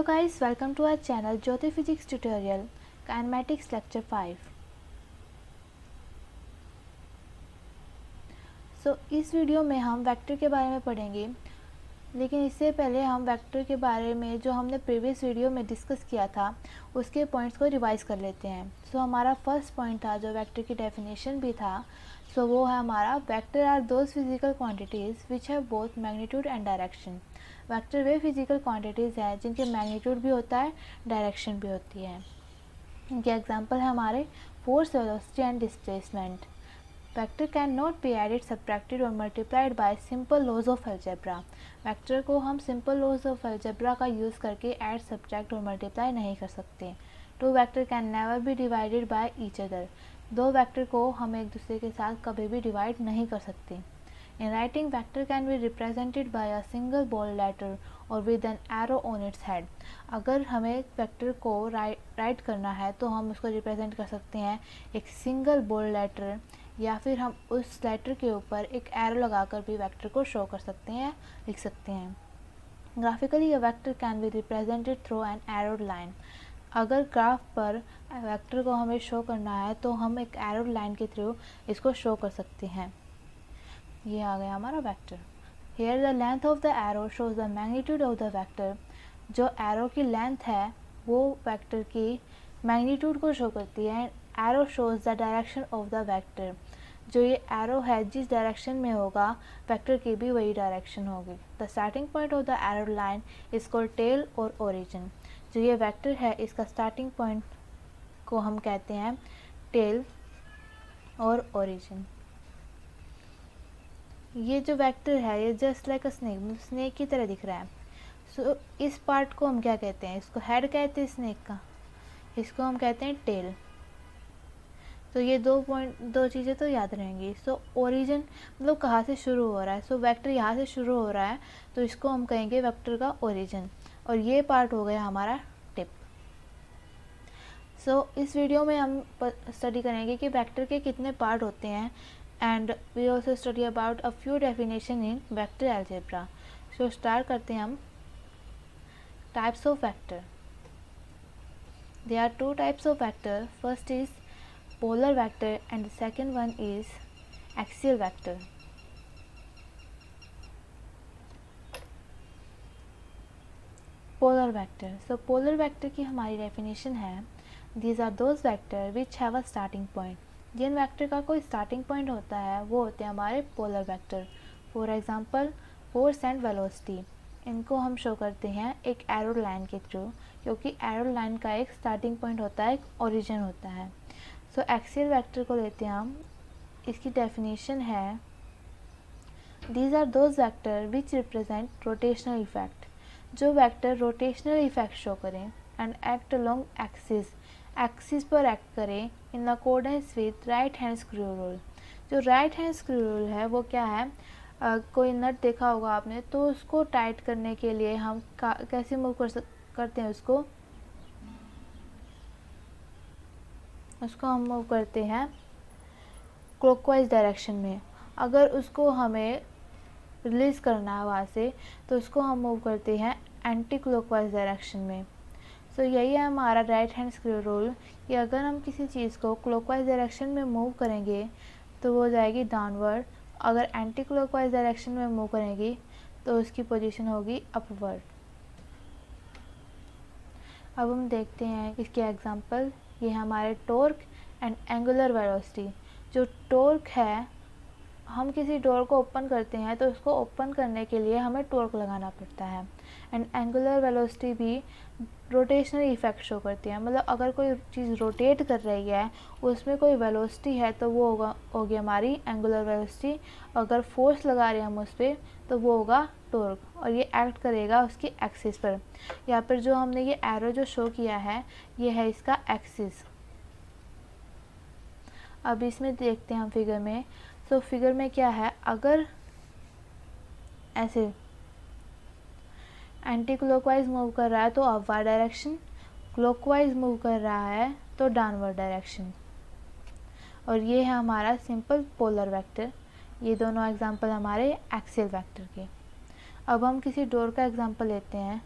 Hello guys, welcome to our channel Jyoti Physics Tutorial, Kinematics Lecture 5. इस video में हम vector के बारे में पढ़ेंगे, लेकिन इससे पहले हम वेक्टर के बारे में जो हमने प्रीवियस वीडियो में डिस्कस किया था उसके पॉइंट्स को रिवाइज कर लेते हैं। हमारा फर्स्ट पॉइंट था जो वेक्टर की डेफिनेशन भी था, वो है हमारा vector are those physical quantities which have both magnitude and direction. Vector वे फिजिकल क्वांटिटीज़ हैं जिनके मैग्नीट्यूड भी होता है, डायरेक्शन भी होती है। इनके एग्जांपल है हमारे force, velocity and displacement. Vector can not be added, subtracted और multiplied by simple laws of algebra. Vector को हम सिंपल लॉज ऑफ अलजेब्रा का यूज़ करके ऐड, सब्ट्रैक्ट और मल्टीप्लाई नहीं कर सकते। Two vector can never be divided by each other. दो वेक्टर को हम एक दूसरे के साथ कभी भी डिवाइड नहीं कर सकते। In writing, vector can be represented by a single bold letter or with an arrow on its head. अगर हमें वेक्टर को राइट करना है तो हम उसको रिप्रेजेंट कर सकते हैं एक सिंगल बोल्ड लेटर, या फिर हम उस लेटर के ऊपर एक एरो लगाकर भी वेक्टर को शो कर सकते हैं, लिख सकते हैं। Graphically, a vector can be represented through an arrowed line. अगर ग्राफ पर वेक्टर को हमें शो करना है तो हम एक एरो लाइन के थ्रू इसको शो कर सकते हैं। ये आ गया हमारा vector. Here the length of the arrow shows the magnitude of the vector. जो एरो की लेंथ है वो वेक्टर की मैग्नीट्यूड को शो करती है। Arrow shows the direction of the vector. जो ये एरो है जिस डायरेक्शन में होगा वेक्टर की भी वही डायरेक्शन होगी। The starting point of the arrow line is called tail और ओरिजिन। जो ये वेक्टर है इसका स्टार्टिंग पॉइंट को हम कहते हैं टेल और ओरिजिन। ये जो वेक्टर है ये जस्ट लाइक अ स्नेक की तरह दिख रहा है। इस पार्ट को हम क्या कहते हैं? इसको हेड कहते हैं स्नेक का, इसको हम कहते हैं टेल। ये दो चीज़ें तो याद रहेंगी। ओरिजिन मतलब कहाँ से शुरू हो रहा है। वेक्टर यहाँ से शुरू हो रहा है तो इसको हम कहेंगे वेक्टर का ओरिजिन, और ये पार्ट हो गया हमारा टिप। इस वीडियो में हम स्टडी करेंगे कि वेक्टर के कितने पार्ट होते हैं, and we also study about a few definition in vector algebra. Start करते हैं हम types of vector. There are two types of vector. First is polar vector and the second one is axial vector. Polar vector. Polar vector की हमारी definition है, these are those vector which have a starting point. जिन vector का कोई starting point होता है वो होते हैं हमारे polar vector. For example force and velocity, इनको हम शो करते हैं एक एरो लाइन के थ्रू, क्योंकि एरो लाइन का एक स्टार्टिंग पॉइंट होता है, एक ओरिजिन होता है। एक्सियल वेक्टर को लेते हैं हम, इसकी डेफिनेशन है these are those vector which represent rotational effect. जो वेक्टर रोटेशनल इफेक्ट शो करें एंड एक्ट अलोंग एक्सिस पर एक्ट करें in accordance with right hand screw rule. जो राइट हैंड स्क्रू रूल है वो क्या है? कोई नट देखा होगा आपने, तो उसको टाइट करने के लिए हम कैसे मूव करते हैं उसको हम मूव करते हैं क्लॉकवाइज डायरेक्शन में। अगर उसको हमें रिलीज़ करना है वहाँ से तो उसको हम मूव करते हैं एंटी क्लॉकवाइज डायरेक्शन में। यही है हमारा राइट हैंड स्क्रू रूल कि अगर हम किसी चीज़ को क्लॉकवाइज डायरेक्शन में मूव करेंगे तो वो जाएगी डाउनवर्ड, अगर एंटी क्लॉकवाइज डायरेक्शन में मूव करेंगी तो उसकी पोजीशन होगी अपवर्ड। अब हम देखते हैं इसके एग्जांपल। ये है हमारे टॉर्क एंड एंगुलर वेलोसिटी। जो टॉर्क है, हम किसी डोर को ओपन करते हैं तो उसको ओपन करने के लिए हमें टॉर्क लगाना पड़ता है। एंड एंगुलर वेलोसिटी भी रोटेशनल इफेक्ट शो करती है, मतलब अगर कोई चीज़ रोटेट कर रही है उसमें कोई वेलोसिटी है तो वो होगी हमारी एंगुलर वेलोसिटी। अगर फोर्स लगा रहे हैं हम उस पर तो वो होगा टॉर्क, और ये एक्ट करेगा उसकी एक्सिस पर। यहाँ पर जो हमने ये एरो जो शो किया है ये है इसका एक्सिस। अब इसमें देखते हैं हम फिगर में। फिगर में क्या है? अगर ऐसे एंटी क्लॉकवाइज मूव कर रहा है तो अपवर्ड डायरेक्शन, क्लॉकवाइज मूव कर रहा है तो डाउनवर्ड डायरेक्शन। और ये है हमारा सिंपल पोलर वेक्टर। ये दोनों एग्जांपल हमारे एक्सियल वेक्टर के। अब हम किसी डोर का एग्जांपल लेते हैं।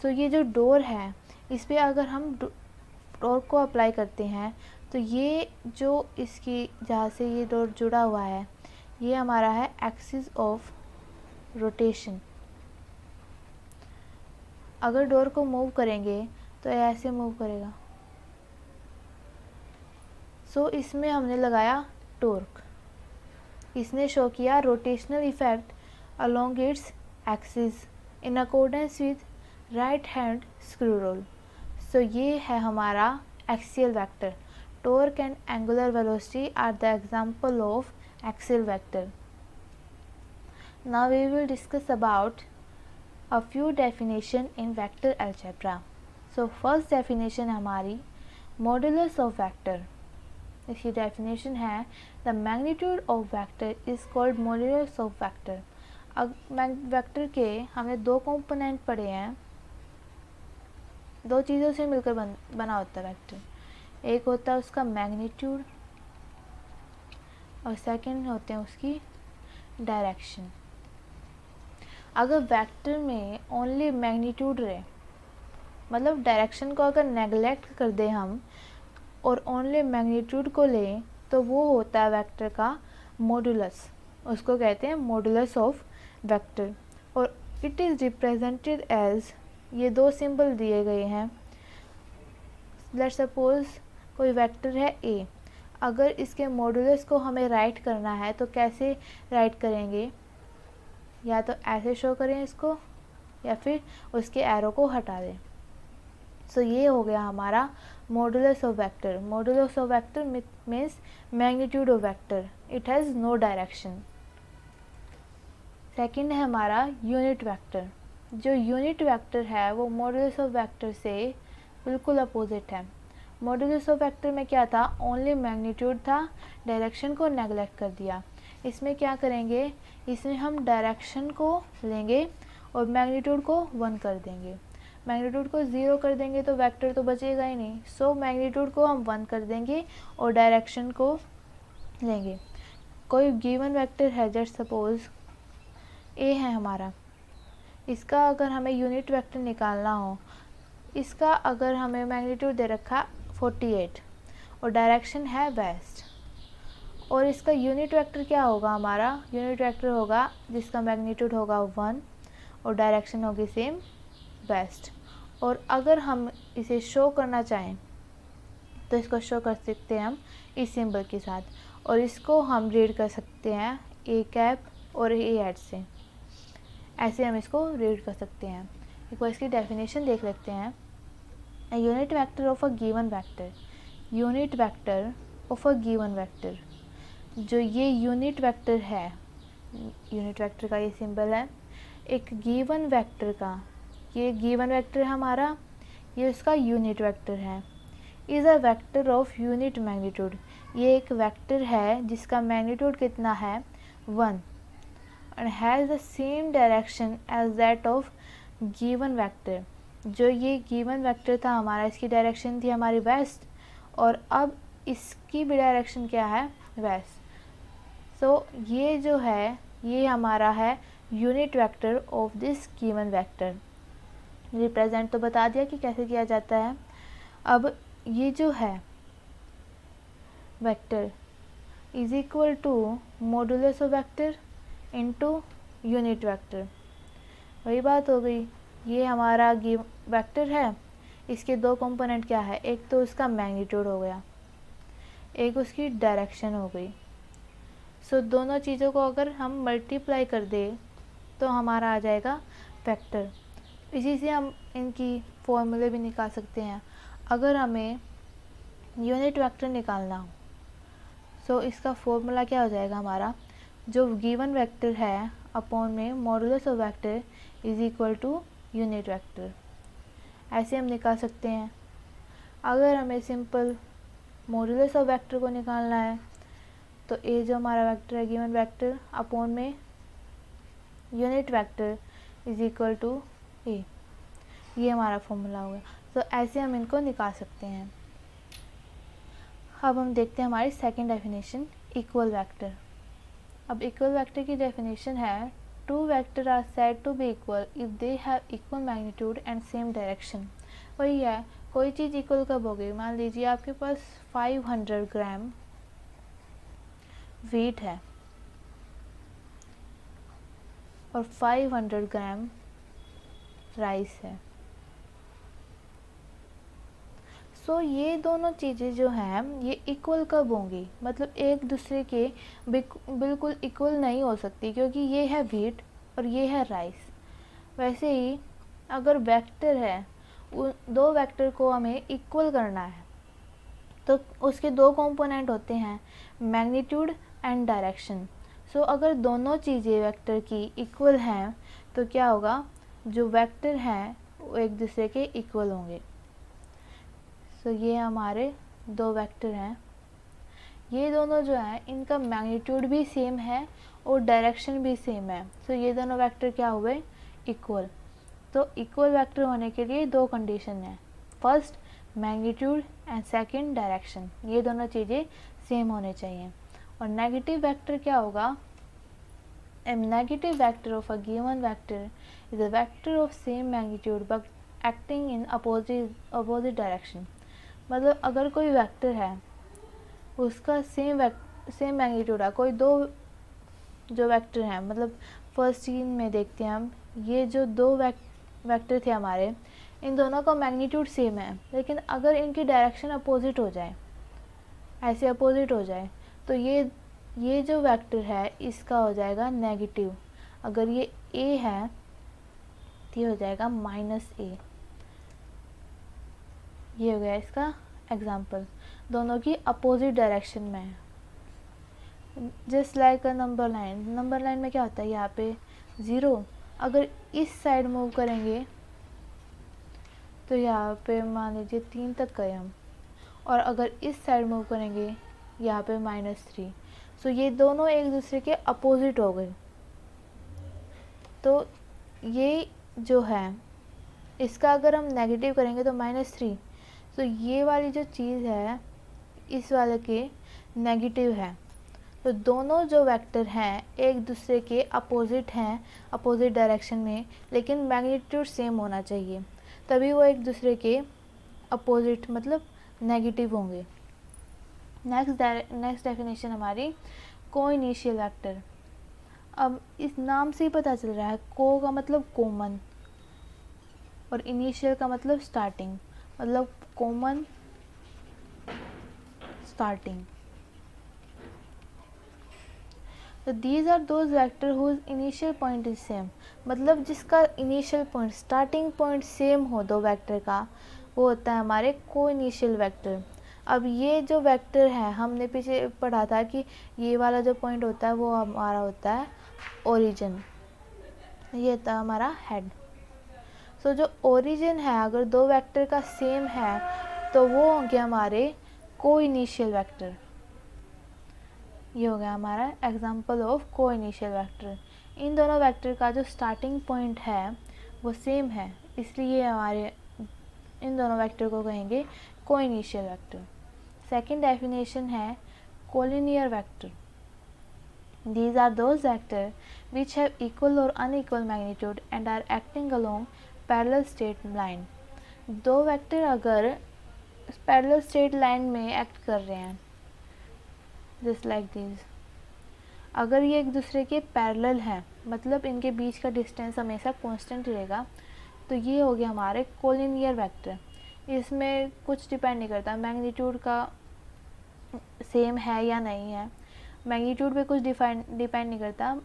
सो ये जो डोर है इस पर अगर हम डोर को अप्लाई करते हैं तो ये जो इसकी जहाँ से ये डोर जुड़ा हुआ है ये हमारा है एक्सिस ऑफ रोटेशन। अगर डोर को मूव करेंगे तो ऐसे मूव करेगा। सो इसमें हमने लगाया टॉर्क, इसने शो किया rotational effect along its axis in accordance with right hand screw rule. So ये है हमारा axial vector. Torque and angular velocity are the example of axial vector. Now we will discuss about a few definition in vector algebra. So first definition हमारी modulus of vector। इसकी definition है the magnitude of vector is called modulus of vector। अब vector के हमने दो component पढ़े हैं, दो चीज़ों से मिलकर बना होता है वेक्टर। एक होता है उसका मैग्नीट्यूड और सेकंड होते हैं उसकी डायरेक्शन। अगर वेक्टर में ओनली मैग्नीट्यूड रहे, मतलब डायरेक्शन को अगर नेगलेक्ट कर दें हम और ओनली मैग्नीट्यूड को लें तो वो होता है वेक्टर का मॉडुलस। उसको कहते हैं मॉडुलस ऑफ वेक्टर। और इट इज़ रिप्रेजेंटेड एज, ये दो सिंबल दिए गए हैं। लेट्स सपोज कोई वेक्टर है ए, अगर इसके मॉडुलस को हमें राइट करना है तो कैसे राइट करेंगे? या तो ऐसे शो करें इसको या फिर उसके एरो को हटा दें। सो ये हो गया हमारा modulus of vector. Modulus of vector means magnitude of vector, it has no direction. Second है हमारा यूनिट वेक्टर। जो यूनिट वेक्टर है वो मॉडुलस ऑफ वेक्टर से बिल्कुल अपोजिट है। मॉडुलस ऑफ वेक्टर में क्या था? ओनली मैग्नीट्यूड था, डायरेक्शन को नेगलेक्ट कर दिया। इसमें क्या करेंगे? इसमें हम डायरेक्शन को लेंगे और मैग्नीट्यूड को 1 कर देंगे। मैग्नीट्यूड को 0 कर देंगे तो वेक्टर तो बचेगा ही नहीं। सो मैग्नीट्यूड को हम 1 कर देंगे और डायरेक्शन को लेंगे। कोई गिवन वेक्टर है, जस्ट सपोज ए है हमारा, इसका अगर हमें यूनिट वेक्टर निकालना हो, इसका अगर हमें मैग्नीट्यूड दे रखा 48 और डायरेक्शन है वेस्ट, और इसका यूनिट वेक्टर क्या होगा? हमारा यूनिट वेक्टर होगा जिसका मैग्नीट्यूड होगा 1 और डायरेक्शन होगी सेम वेस्ट। और अगर हम इसे शो करना चाहें तो इसको शो कर सकते हैं हम इस सिंबल के साथ, और इसको हम रीड कर सकते हैं ए कैप और ए एड से। ऐसे हम इसको रीड कर सकते हैं। एक बार इसकी डेफिनेशन देख लेते हैं। Unit vector of a given vector, unit vector of a given vector. जो ये यूनिट वेक्टर है, यूनिट वेक्टर का ये सिंबल है एक गिवन वेक्टर का, ये गिवन वेक्टर है हमारा, ये उसका यूनिट वेक्टर है। Is a vector of unit magnitude, ये एक वेक्टर है जिसका मैग्नीट्यूड कितना है? 1 and has the same direction as that of given vector. जो ये गिवन वेक्टर था हमारा, इसकी डायरेक्शन थी हमारी वेस्ट, और अब इसकी भी डायरेक्शन क्या है? वेस्ट। सो ये जो है ये हमारा है unit vector of this given vector. Represent तो बता दिया कि कैसे किया जाता है। अब ये जो है vector is equal to modulus of vector into unit vector. वही बात हो गई, ये हमारा वेक्टर है, इसके दो कंपोनेंट क्या है? एक तो उसका मैग्नीट्यूड हो गया, एक उसकी डायरेक्शन हो गई। सो दोनों चीज़ों को अगर हम मल्टीप्लाई कर दें तो हमारा आ जाएगा वेक्टर। इसी से हम इनकी फॉर्मूले भी निकाल सकते हैं। अगर हमें यूनिट वेक्टर निकालना हो सो इसका फॉर्मूला क्या हो जाएगा? हमारा जो गिवन वेक्टर है अपॉन में modulus of vector is equal to unit vector. ऐसे हम निकाल सकते हैं। अगर हमें सिंपल मॉडुलस ऑफ वेक्टर को निकालना है तो ए जो हमारा वेक्टर है गिवन वेक्टर अपॉन में unit vector is equal to A, ये हमारा फॉर्मूला होगा। तो ऐसे हम इनको निकाल सकते हैं। अब हम देखते हैं हमारी सेकंड डेफिनेशन, इक्वल वेक्टर। अब इक्वल वेक्टर की डेफिनेशन है two vectors are said to be equal if they have equal magnitude and same direction। वही है, कोई चीज़ इक्वल कब होगी, मान लीजिए आपके पास 500 ग्राम वीट है और 500 ग्राम राइस है। सो ये दोनों चीज़ें जो हैं ये इक्वल कब होंगी, मतलब एक दूसरे के बिल्कुल इक्वल नहीं हो सकती, क्योंकि ये है वीट और ये है राइस। वैसे ही अगर वेक्टर है, उन दो वेक्टर को हमें इक्वल करना है तो उसके दो कंपोनेंट होते हैं, मैग्नीट्यूड एंड डायरेक्शन। सो अगर दोनों चीज़ें वेक्टर की इक्वल हैं तो क्या होगा, जो वेक्टर हैं वो एक दूसरे के इक्वल होंगे। सो ये हमारे दो वेक्टर हैं, ये दोनों जो हैं इनका मैग्नीट्यूड भी सेम है और डायरेक्शन भी सेम है। सो ये दोनों वेक्टर क्या हुए, इक्वल। तो इक्वल वेक्टर होने के लिए दो कंडीशन है, first magnitude and second direction, ये दोनों चीज़ें सेम होने चाहिए। और नेगेटिव वेक्टर क्या होगा, a negative vector of a given vector is a vector of same magnitude but acting in opposite direction। मतलब अगर कोई वेक्टर है उसका सेम मैग्नीट्यूड है, कोई दो जो वेक्टर हैं, मतलब फर्स्ट सीन में देखते हैं हम, ये जो दो वेक्टर थे हमारे, इन दोनों का मैग्नीट्यूड सेम है, लेकिन अगर इनकी डायरेक्शन अपोजिट हो जाए, ऐसे अपोजिट हो जाए, तो ये जो वेक्टर है इसका हो जाएगा नेगेटिव। अगर ये a है तो ये हो जाएगा -a। ये हो गया इसका एग्जाम्पल, दोनों की अपोजिट डायरेक्शन में है। Just like a number line, number line में क्या होता है, यहाँ पे 0, अगर इस साइड मूव करेंगे तो यहाँ पे मान लीजिए 3 तक गए हम, और अगर इस साइड मूव करेंगे यहाँ पे -3। सो ये दोनों एक दूसरे के अपोजिट हो गए। तो ये जो है इसका अगर हम नेगेटिव करेंगे तो -3, तो ये वाली जो चीज़ है इस वाले के नेगेटिव है। तो दोनों जो वेक्टर हैं एक दूसरे के अपोजिट हैं, अपोजिट डायरेक्शन में, लेकिन मैग्नीट्यूड सेम होना चाहिए, तभी वो एक दूसरे के अपोजिट मतलब नेगेटिव होंगे। नेक्स्ट डेफिनेशन हमारी कोइनिशियल वेक्टर। अब इस नाम से ही पता चल रहा है, को का मतलब कॉमन और इनिशियल का मतलब स्टार्टिंग, मतलब कॉमन स्टार्टिंग। तो these are those vector whose initial point is same, मतलब जिसका initial point starting point same हो दो वेक्टर का, वो होता है हमारे कोइनिशियल वेक्टर। अब ये जो वेक्टर है हमने पीछे पढ़ा था कि ये वाला जो पॉइंट होता है वो हमारा होता है ओरिजिन, ये होता है हमारा हेड। सो जो ओरिजिन है अगर दो वेक्टर का सेम है तो वो होंगे हमारे कोइनिशियल वेक्टर। ये हो गया हमारा एग्जांपल ऑफ कोइनिशियल वेक्टर। इन दोनों वेक्टर का जो स्टार्टिंग पॉइंट है वो सेम है, इसलिए हमारे इन दोनों वेक्टर को कहेंगे कोइनिशियल वेक्टर। सेकंड डेफिनेशन है collinear vector. These are those vectors which have equal or unequal magnitude and are acting along parallel straight line। दो वेक्टर अगर पैरेलल स्ट्रेट लाइन में एक्ट कर रहे हैं, जस्ट लाइक दिस, अगर ये एक दूसरे के पैरेलल हैं, मतलब इनके बीच का डिस्टेंस हमेशा कांस्टेंट रहेगा, तो ये हो गया हमारे कोलिनियर वेक्टर। इसमें कुछ डिपेंड नहीं करता मैग्नीट्यूड का सेम है या नहीं है, मैग्नीट्यूड पे कुछ डिपेंड नहीं करता,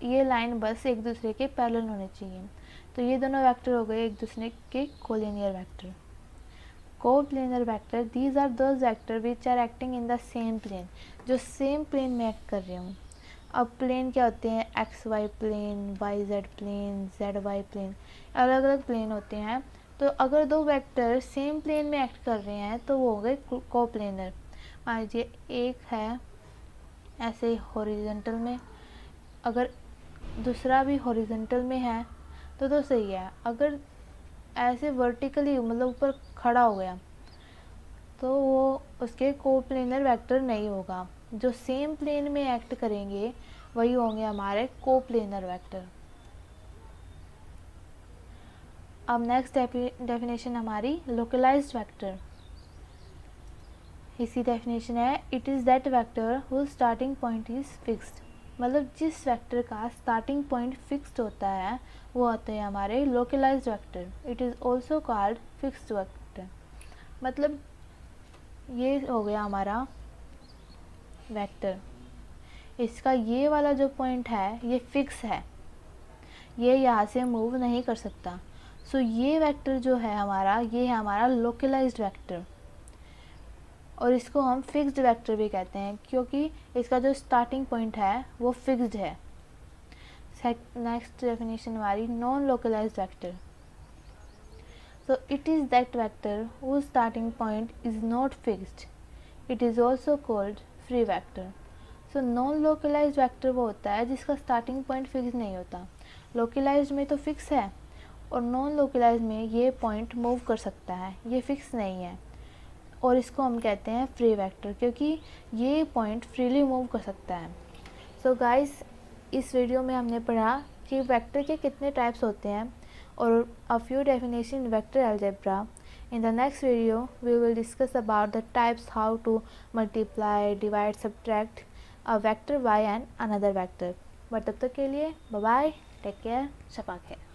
ये लाइन बस एक दूसरे के पैरेलल होने चाहिए। तो ये दोनों वेक्टर हो गए एक दूसरे के collinear vector. Coplanar vector, these are those vector which are acting in the same plane, जो सेम प्लेन में एक्ट कर रहे हूँ। अब प्लेन क्या होते हैं, X Y plane, Y Z plane, Z Y plane, अलग अलग प्लेन होते हैं। तो अगर दो वेक्टर सेम प्लेन में एक्ट कर रहे हैं तो वो हो गए कोप्लेनर। मान लीजिए एक है ऐसे हॉरिजॉन्टल में, अगर दूसरा भी हॉरिजॉन्टल में है तो सही है। अगर ऐसे वर्टिकली मतलब ऊपर खड़ा हो गया तो वो उसके कोप्लेनर वेक्टर नहीं होगा। जो सेम प्लेन में एक्ट करेंगे वही होंगे हमारे कोप्लेनर वेक्टर। अब नेक्स्ट डेफिनेशन हमारी लोकलाइज्ड वेक्टर। इसकी डेफिनेशन है it is that vector whose starting point is fixed. मतलब जिस वेक्टर का स्टार्टिंग पॉइंट फिक्स्ड होता है वो होते हैं हमारे localized vector. It is also called fixed vector. मतलब ये हो गया हमारा वेक्टर, इसका ये वाला जो पॉइंट है ये फिक्स है, ये यहाँ से मूव नहीं कर सकता। सो ये वेक्टर जो है हमारा, ये है हमारा लोकलाइज्ड वेक्टर, और इसको हम फिक्स्ड वेक्टर भी कहते हैं क्योंकि इसका जो स्टार्टिंग पॉइंट है वो फिक्स्ड है। नेक्स्ट डेफिनेशन हमारी non localized vector. So it is that vector whose starting point is not fixed. It is also called free vector. So non localized vector वो होता है जिसका स्टार्टिंग पॉइंट फिक्स नहीं होता। लोकलाइज्ड में तो फिक्स है और नॉन लोकलाइज्ड में ये पॉइंट मूव कर सकता है, ये फिक्स नहीं है, और इसको हम कहते हैं फ्री वेक्टर क्योंकि ये पॉइंट फ्रीली मूव कर सकता है। सो गाइस, इस वीडियो में हमने पढ़ा कि वेक्टर के कितने टाइप्स होते हैं और a few definition in vector algebra. In the next video, we will discuss about the types, how to multiply, divide, subtract a vector y and another vector. But तब तक के लिए bye bye, take care, शपा खैर।